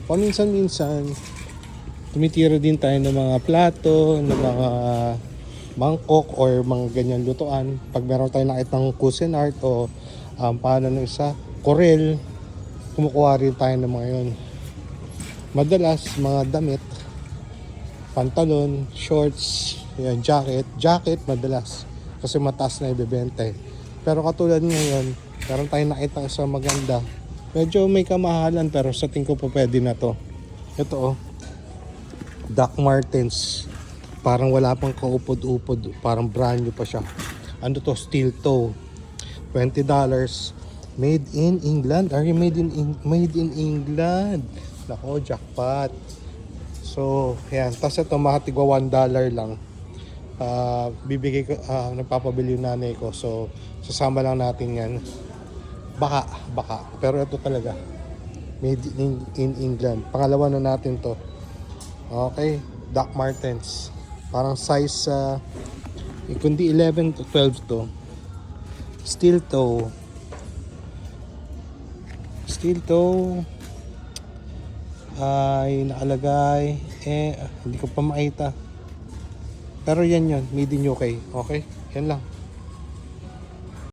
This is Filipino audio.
Paminsan-minsan, tumitira din tayo ng mga plato, ng mga mangkok or mga ganyan lutuan. Pag meron tayong nakitang Cuisinart o paano ng isa, Corel, kumukuha rin tayo ng mga yun. Madalas, mga damit, pantalon, shorts, yan, jacket madalas. Kasi mataas na ibebenta eh. Pero katulad ngayon, meron tayong nakita sa maganda. Medyo may kamahalan pero sa tingin ko pa pwede na to. Ito oh, Doc Martens. Parang wala pang kaupod-upod. Parang brand new pa siya. Ano to? Steel toe. $20. Made in England. Are you made in England? Nako, jackpot. So, yan. Tapos ito, makatigwa $1 lang. Bibigay ko, nagpapabili yung nanay ko. So, sasama lang natin yan. Baka. Pero ito talaga. Made in England. Pangalawa na natin to. Okay. Doc Martens. Parang size, kundi 11 to 12 to. Steel toe. Ay nakalagay. Hindi ko pa makita. Pero yan. Made in UK. Okay? Yan lang.